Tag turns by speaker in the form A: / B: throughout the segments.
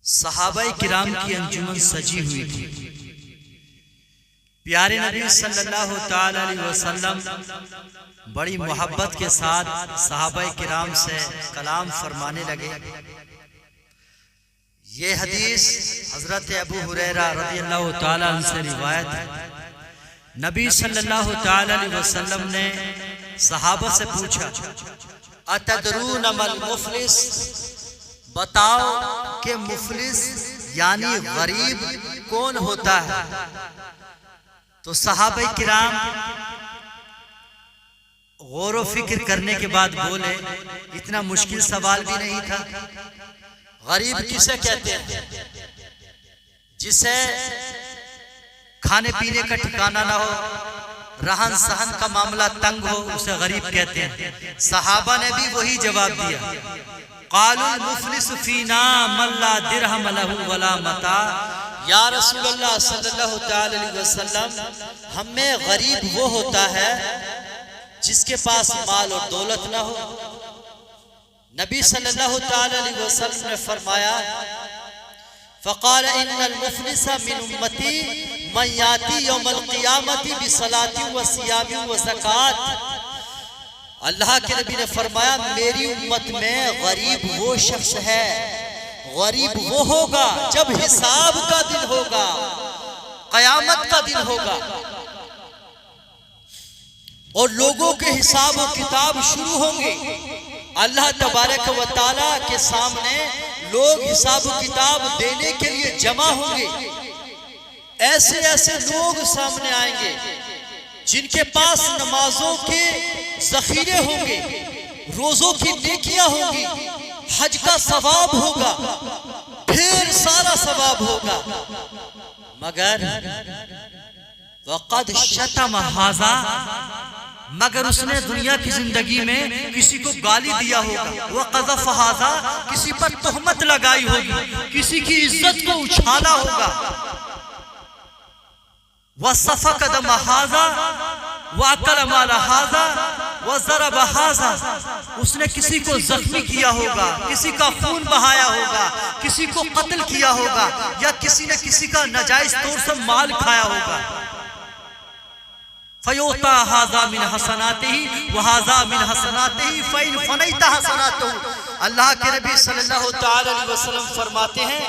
A: صحابہ کرام کی انجمن سجی ہوئی تھی۔ پیارے نبی صلی اللہ تعالی علیہ وسلم بڑی محبت کے ساتھ صحابہ کرام سے کلام فرمانے لگے۔ یہ حدیث حضرت ابو ہریرہ رضی اللہ تعالی عنہ سے روایت ہے۔ نبی صلی اللہ تعالی علیہ وسلم نے صحابہ سے پوچھا، اتدرون ما المفلس، بتاؤ کہ مفلس یعنی غریب کون ہوتا ہے؟ تو صحابہ کرام غور و فکر کرنے کے بعد بولے، اتنا مشکل سوال بھی نہیں تھا۔ غریب کسے کہتے ہیں؟ جسے کھانے پینے کا ٹھکانہ نہ ہو، رہن سہن کا معاملہ تنگ ہو، اسے غریب کہتے ہیں۔ صحابہ نے بھی وہی جواب دیا، قالوا المفلس فینا من لا درہم لہ ولا متاع۔ یا رسول اللہ صلی اللہ تعالی علیہ وسلم، ہم میں غریب وہ ہوتا ہے جس کے پاس مال اور دولت نہ ہو۔ نبی صلی اللہ تعالی علیہ وسلم نے فرمایا، فقال ان المفلس من امتی من یاتی یوم القیامت بصلاۃ و صیام و زکوٰۃ۔ اللہ کے نبی نے فرمایا، میری امت میں غریب وہ شخص ہے، غریب وہ ہوگا جب حساب کا دن ہوگا، قیامت کا دن ہوگا، اور لوگوں کے حساب و کتاب شروع ہوں گے۔ اللہ تبارک و تعالیٰ کے سامنے لوگ حساب و کتاب دینے کے لیے جمع ہوں گے۔ ایسے ایسے لوگ سامنے آئیں گے جن کے پاس نمازوں کے ذخیرے ہوں گے، روزوں کی نیکیاں ہوں گی، حج کا ثواب ہوگا، پھر سارا ثواب ہوگا، مگر وَقَدْ شَتَمَ هَذَا، مگر اس نے دنیا کی زندگی میں کسی کو گالی دیا ہوگا، وَقَذَفَ هَذَا، کسی پر تہمت لگائی ہوگی، کسی کی عزت کو اچھالا ہوگا، وَصَفَقَ دَمَ هَذَا وَأَكَلَ مَالَ هَذَا وَضَرَبَ هَذَا، اس نے کسی کو زخمی کیا ہوگا، کسی کا خون بہایا ہوگا، کسی کو قتل کیا ہوگا، یا کسی نے کسی کا ناجائز طور سے مال کھایا ہوگا۔ فَيُعْطَى هَذَا مِنْ حَسَنَاتِهِ وَهَذَا مِنْ حَسَنَاتِهِ فَإِنْ فَنَيْتَ حَسَنَاتُهُ۔ اللہ کے نبی صلی اللہ تعالی علیہ وسلم فرماتے ہیں،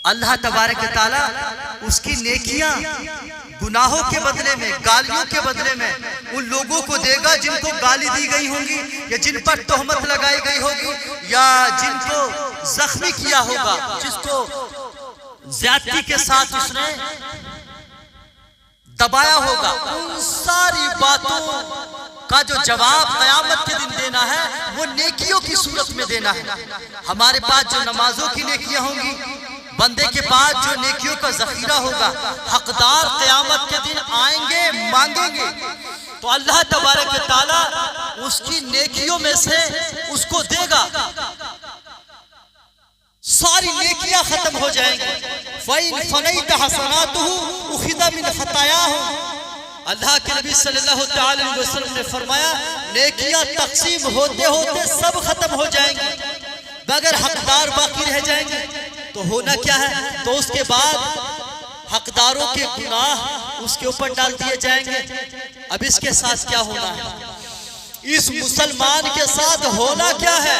A: اللہ تبارک تعالیٰ اس کی نیکیاں گناہوں کے بدلے میں، گالیوں کے بدلے میں ان لوگوں کو دے گا جن کو گالی دی گئی ہوں گی، یا جن پر تہمت لگائی گئی ہوگی، یا جن کو زخمی کیا ہوگا، جس کو زیادتی کے ساتھ اس نے دبایا ہوگا۔ ان ساری باتوں کا جو جواب قیامت کے دن دینا ہے وہ نیکیوں کی صورت میں دینا ہے۔ ہمارے پاس جو نمازوں کی نیکیاں ہوں گی، بندے کے پاس جو نیکیوں کا ذخیرہ ہوگا، حقدار قیامت کے دن آئیں گے، مانگیں گے، تو اللہ تبارک تعالیٰ اس کی نیکیوں میں سے اس کو دے گا، ساری نیکیاں ختم ہو جائیں گی۔ فَإِنْ فَنَيْتَ حَسَنَاتُهُ أُخِذَ مِنْ خَطَايَاهُمْ۔ اللہ کے نبی صلی اللہ تعالی علیہ وسلم نے فرمایا، نیکیاں تقسیم ہوتے ہوتے سب ختم ہو جائیں گی، مگر حقدار باقی رہ جائیں گے۔ تو ہونا کیا ہے؟ تو اس کے بعد حقداروں کے گناہ اس کے اوپر ڈال دیے جائیں گے۔ اب اس کے ساتھ کیا ہونا ہے؟ اس مسلمان کے ساتھ ہونا کیا ہے؟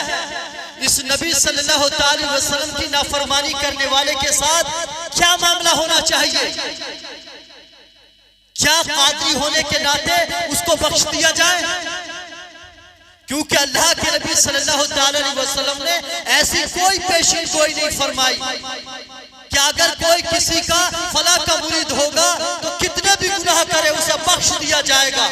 A: اس نبی صلی اللہ تعالی وسلم کی نافرمانی کرنے والے کے ساتھ کیا معاملہ ہونا چاہیے؟ کیا قادری ہونے کے ناطے اس کو بخش دیا جائے؟ کیونکہ اللہ کے نبی صلی اللہ تعالی علیہ وسلم نے ایسی کوئی پیشین کوئی نہیں فرمائی کہ اگر کوئی کسی کا فلاں کا مرید ہوگا تو کتنے بھی گناہ کرے اسے بخش دیا جائے گا۔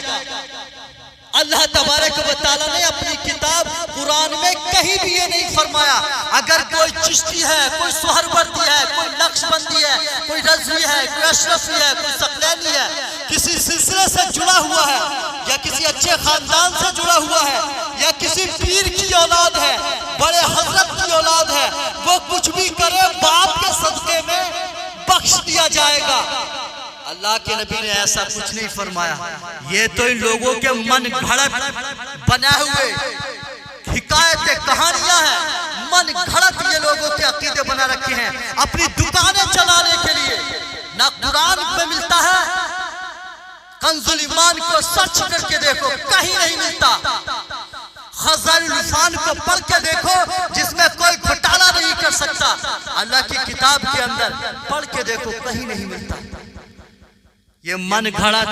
A: اللہ تبارک و تعالیٰ نے اپنی کتاب قرآن میں کہیں بھی یہ نہیں فرمایا اگر کوئی چشتی ہے، کوئی سہروردی ہے، کوئی نقش بندی ہے، کوئی رضوی ہے، کوئی اشرفی ہے، کوئی ثقلینی ہے، کسی سلسلے سے جڑا ہوا ہے، یا کسی اچھے خاندان سے جڑا ہوا ہے، یا کسی پیر کی اولاد ہے، بڑے حضرت کی اولاد ہے، وہ کچھ بھی کرے باپ کے صدقے میں بخش دیا جائے گا۔ اللہ کے نبی نے ایسا کچھ نہیں فرمایا۔ یہ تو ان لوگوں کے من گھڑت بنا ہوئے حکایت کہانیاں ہیں، من گھڑت یہ لوگ لوگوں کے عقیدے بنا رکھے ہیں اپنی دکانیں چلانے کے لیے. نہ قرآن میں ملتا ہے. کنز الایمان کو سرچ کر کے دیکھو کہیں نہیں ملتا. خزائن العرفان کو پڑھ کے دیکھو جس میں کوئی گھوٹالا نہیں کر سکتا. اللہ کی کتاب کے اندر پڑھ کے دیکھو کہیں نہیں ملتا. یہ من گھڑا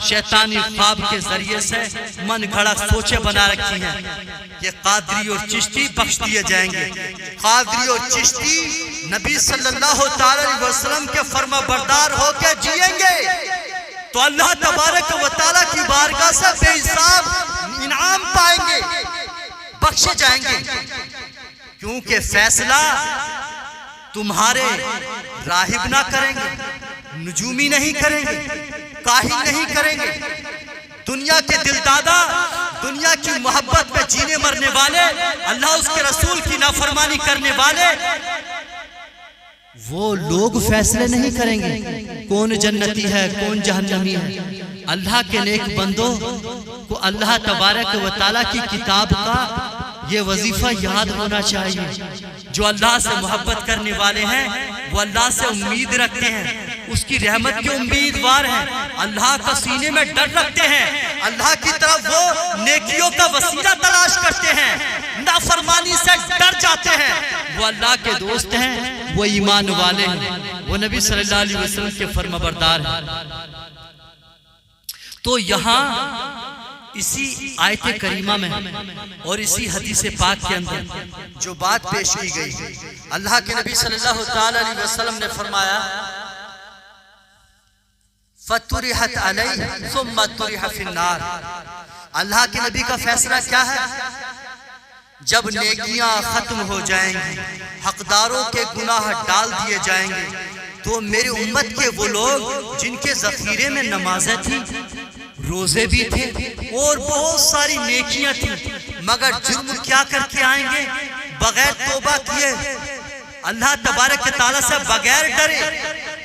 A: شیطانی خواب کے ذریعے سے من گھڑا سوچے بنا رکھی ہیں. یہ قادری اور چشتی بخش دیے جائیں گے. قادری اور چشتی نبی صلی اللہ علیہ وسلم کے فرما بردار ہو کے جئیں گے تو اللہ تبارک و تعالیٰ کی بارگاہ سے بے حساب انعام پائیں گے, بخشے جائیں گے. کیونکہ فیصلہ تمہارے راہب نہ کریں گے, نجومی نہیں کریں گے, کاہن نہیں کریں گے. دنیا کے دل دادا, دنیا کی محبت میں جینے مرنے والے, اللہ اس کے رسول کی نافرمانی کرنے والے, وہ لوگ فیصلے نہیں کریں گے کون جنتی ہے کون جہنمی ہے. اللہ کے نیک بندوں کو اللہ تبارک و تعالیٰ کی کتاب کا یہ وظیفہ یاد ہونا چاہیے. جو اللہ سے محبت کرنے والے ہیں وہ اللہ سے امید رکھتے ہیں, اس کی رحمت کے امیدوار ہیں, اللہ کا سینے میں ڈر رکھتے ہیں, اللہ کی طرف وہ نیکیوں کا وسیلہ تلاش کرتے ہیں, نافرمانی سے ڈر جاتے ہیں. وہ اللہ کے دوست ہیں, وہ ایمان والے ہیں, وہ نبی صلی اللہ علیہ وسلم کے فرما بردار ہیں. تو یہاں اسی آیت کریمہ میں اور اسی حدیث پاک کے اندر جو بات پیش کی گئی, اللہ کے نبی صلی اللہ علیہ وسلم نے فرمایا فَطُرِحَتْ عَلَيْهِ ثُمَّ طُرِحَ فِي النَّارِ. اللہ کے نبی کا فیصلہ کیا ہے؟ جب نیکیاں ختم ہو جائیں گی, حقداروں کے گناہ ڈال دیے جائیں گے, تو میری امت کے وہ لوگ جن کے ذخیرے میں نمازیں تھیں, روزے بھی تھے اور بہت ساری نیکیاں تھیں, مگر جرم کیا کر کے آئیں گے؟ بغیر توبہ کیے, اللہ تبارک تعالیٰ سے بغیر ڈرے,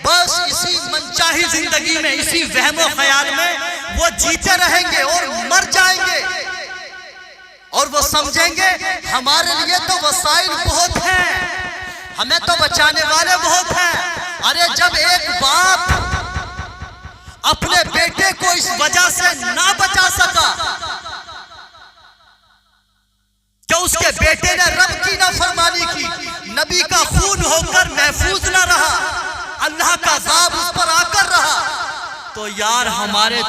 A: بس اسی منچاہی زندگی میں, اسی وہم و خیال میں وہ جیتے رہیں گے اور مر جائیں گے. اور وہ سمجھیں گے ہمارے لیے تو وسائل بہت ہیں, ہمیں تو بچانے والے بہت ہیں. ارے جب ایک باپ اپنے بیٹے کو اس وجہ سے نہ بچا سکا کہ اس کے بیٹے نے رب کی نافرمانی کی, نبی کا خون ہو کر محفوظ نہ رہا, اللہ کا عذاب اس پر آ کر رہا, تو یار ہمارے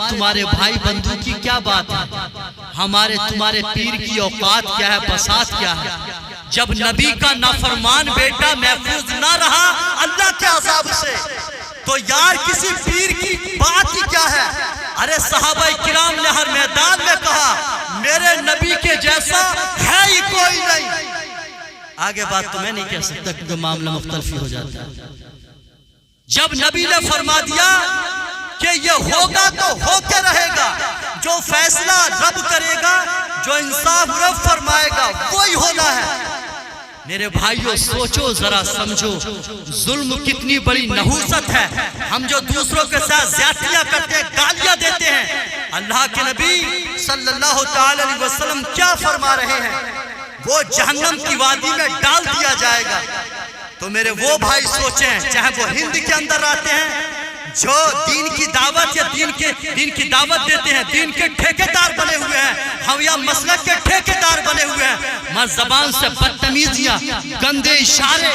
A: تمہارے بھائی بندو کی کیا بات ہے؟ ہمارے تمہارے پیر کی اوقات کیا ہے, بساط کیا ہے؟ جب نبی کا نافرمان بیٹا محفوظ نہ رہا اللہ کے عذاب سے, تو یار کسی پیر کی بات ہی کیا ہے؟ ارے صحابہ کرام نے ہر میدان میں کہا میرے نبی کے جیسا ہے ہی کوئی نہیں. آگے بات تو میں نہیں کہہ سکتا کیونکہ معاملہ مختلف ہو جاتا ہے. جب نبی نے فرما دیا کہ یہ ہوگا تو ہو کے رہے گا, جو فیصلہ رب کرے گا, جو انصاف رب فرمائے گا وہی ہونا ہے. میرے بھائیوں سوچو ذرا, سمجھو ظلم کتنی بڑی نحوست ہے. ہم جو دوسروں کے ساتھ زیادتیاں کرتے ہیں, گالیاں دیتے ہیں, اللہ کے نبی صلی اللہ علیہ وسلم کیا فرما رہے ہیں؟ وہ جہنم کی وادی میں ڈال دیا جائے گا. تو میرے وہ بھائی سوچیں, چاہے وہ ہند کے اندر آتے ہیں جو دین کی دعوت یا دین کی دعوت دیتے ہیں, دین کے ٹھیکیدار بنے ہوئے ہیں, ہم یا مسلک کے ٹھیکیدار بنے ہوئے ہیں, مگر زبان سے بدتمیزیاں, گندے اشارے,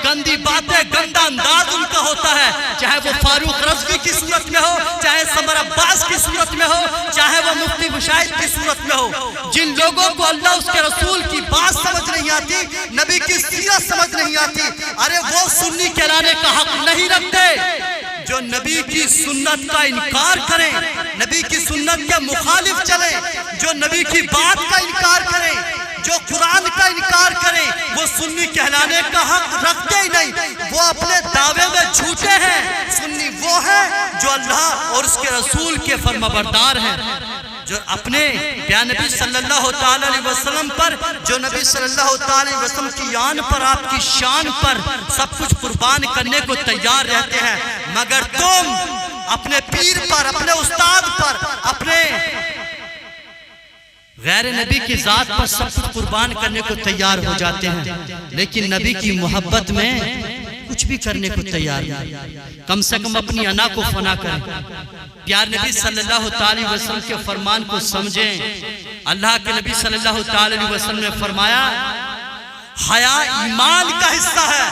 A: گندی باتیں, گندا انداز ان کا ہوتا ہے, چاہے وہ فاروق رضوی کی صورت میں ہو, چاہے سمر عباس کی صورت میں ہو, چاہے وہ مفتی مشاہد کی صورت میں ہو. جن لوگوں کو اللہ اس کے رسول کی بات سمجھ نہیں آتی, نبی کی سیرت سمجھ نہیں آتی, ارے وہ سنی کہلانے کا حق نہیں رکھتے. جو نبی کی سنت کا انکار کریں, نبی کی سنت کے مخالف چلیں, جو نبی کی بات کا انکار کریں, جو قرآن کا انکار کریں, وہ سنی کہلانے کا حق رکھتے ہی نہیں. وہ اپنے دعوے میں جھوٹے ہیں. سنی وہ ہے جو اللہ اور اس کے رسول کے فرما بردار ہیں, جو اپنے پیارے نبی صلی اللہ علیہ وسلم پر, جو نبی صلی اللہ علیہ وسلم کی آن پر, آپ کی شان پر سب کچھ قربان کرنے کو تیار رہتے ہیں. مگر تم اپنے پیر پر, اپنے استاد پر, اپنے غیر نبی کی ذات پر سب کچھ قربان کرنے کو تیار ہو جاتے ہیں، لیکن نبی کی محبت میں کچھ بھی کرنے کو تیار نہیں۔ کم سے کم اپنی انا کو فنا کریں، پیار نبی صلی اللہ علیہ وسلم کے فرمان کو سمجھیں۔ اللہ کے نبی صلی اللہ علیہ وسلم نے فرمایا حیا ایمان کا حصہ ہے،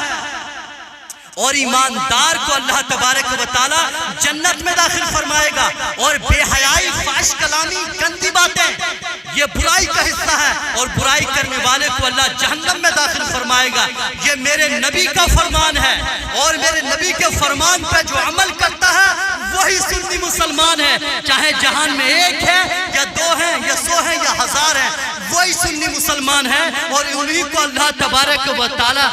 A: اور ایماندار کو اللہ تبارک و تعالی جنت میں داخل فرمائے گا، اور بے حیائی، فحش کلامی، گندی باتیں یہ برائی کا حصہ ہے، اور برائی کرنے والے کو اللہ جہنم میں داخل فرمائے گا۔ یہ میرے نبی کا فرمان ہے، اور میرے نبی کے فرمان پہ جو عمل کرتا ہے وہی سنی مسلمان ہے، چاہے جہان میں ایک ہے یا دو ہیں یا 100 ہیں یا 1000 ہیں، وہی سنی مسلمان ہے، اور انہی کو اللہ تبارک و تعالی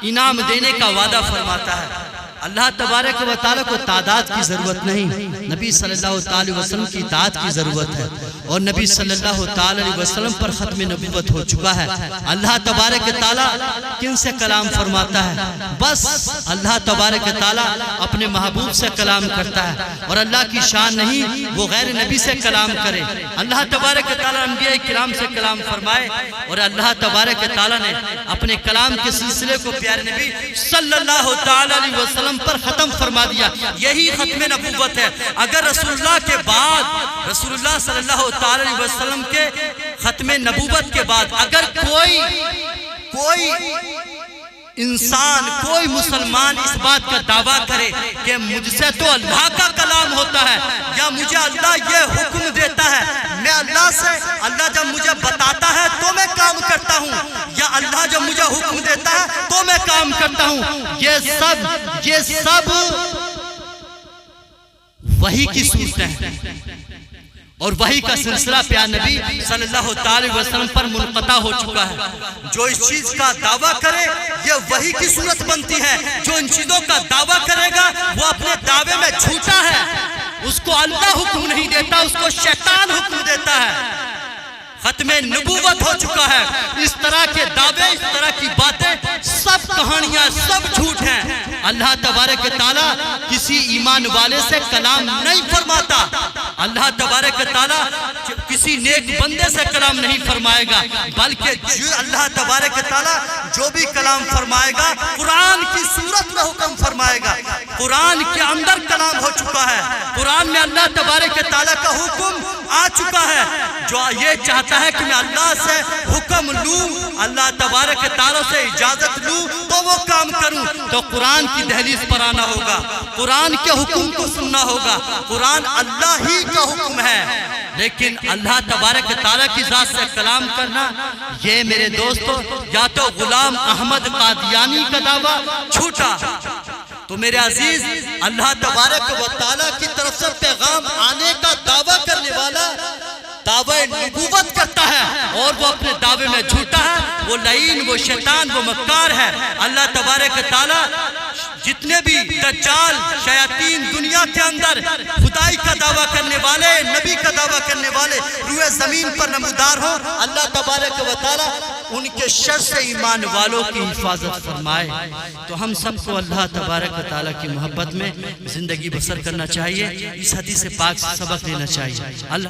A: انعام دینے کا وعدہ فرماتا ہے۔ اللہ تبارک و تعالیٰ کو تعداد کی ضرورت نہیں، نبی صلی اللہ علیہ وسلم کی اطاعت کی ضرورت ہے، اور نبی صلی اللہ علیہ وسلم پر ختم نبوت ہو چکا ہے۔ اللہ تبارک و تعالیٰ کن سے کلام فرماتا ہے؟ بس اللہ تبارک و تعالیٰ اپنے محبوب سے کلام کرتا ہے، اور اللہ کی شان نہیں وہ غیر نبی سے کلام کرے۔ اللہ تبارک و تعالیٰ انبیاء کرام سے کلام فرمائے، اور اللہ تبارک و تعالیٰ نے اپنے کلام کے سلسلے کو پیارے نبی صلی اللہ علیہ وسلم پر ختم فرما دیا۔ یہی ختم نبوت ہے۔ اگر رسول اللہ کے بعد، رسول اللہ صلی اللہ علیہ وسلم کے ختم نبوت کے بعد اگر کوئی انسان، کوئی مسلمان اس بات کا دعویٰ کرے کہ مجھ سے تو اللہ کا کلام ہوتا ہے، یا مجھے اللہ یہ حکم دیتا ہے، میں اللہ سے، اللہ جب مجھے بتاتا ہے تو میں کام کرتا ہوں، یا اللہ جب مجھے حکم دیتا ہے تو میں کام کرتا ہوں، یہ سب وحی کی صورتیں ہیں، اور وحی کا سلسلہ پیارے نبی صلی اللہ علیہ وسلم پر منقطع ہو چکا ہے۔ جو اس چیز کا دعویٰ کرے یہ وحی کی صورت بنتی ہے، جو ان چیزوں کا دعویٰ کرے گا وہ اپنے دعوے میں جھوٹا ہے، اس کو اللہ حکم نہیں دیتا، اس کو شیطان حکم دیتا ہے۔ ختم نبوت ہو چکا ہے۔ اس طرح کے دعوے، اس طرح کی باتیں، سب کہانیاں، سب جھوٹ ہیں۔ اللہ تبارک و تعالیٰ کسی ایمان والے سے کلام نہیں فرماتا، اللہ تبارک و تعالیٰ کسی نیک بندے سے کلام نہیں فرمائے گا، بلکہ اللہ تبارک و تعالیٰ جو بھی کلام فرمائے گا قرآن کی صورت میں حکم فرمائے گا۔ قرآن کے اندر کلام ہو چکا ہے، قرآن میں اللہ تبارک و تعالیٰ کا حکم آ چکا ہے۔ جو یہ چاہتا ہے کہ میں اللہ سے حکم لوں، اللہ تبارک و تعالیٰ سے اجازت لوں تو وہ کام کروں، تو قرآن کی دہلیز پر آنا ہوگا، قرآن کے حکم کو سننا ہوگا۔ قرآن اللہ ہی کا حکم ہے، لیکن اللہ تبارک و تعالیٰ کی ذات سے کلام کرنا، یہ میرے دوستو یا تو غلام احمد قادیانی کا دعویٰ جھوٹا۔ تو میرے عزیز، اللہ تبارک و تعالیٰ کی طرف سے پیغام آنے کا دعویٰ کرنے والا دعوی نبوت کرتا ہے، اور وہ اپنے دعوے میں جھوٹا ہے، وہ لعین، وہ شیطان، وہ مکار ہے۔ اللہ تبارک و تعالیٰ جتنے بھی دجال شیاطین دنیا کے اندر خدائی کا دعویٰ کرنے والے، نبی کا دعویٰ کرنے والے روئے زمین پر نمودار ہوں، اللہ تبارک و تعالیٰ ان کے شر سے ایمان والوں کی حفاظت فرمائے۔ تو ہم سب کو اللہ تبارک و تعالیٰ کی محبت میں زندگی بسر کرنا چاہیے، اس حدیث پاک سے سبق لینا چاہیے۔ اللہ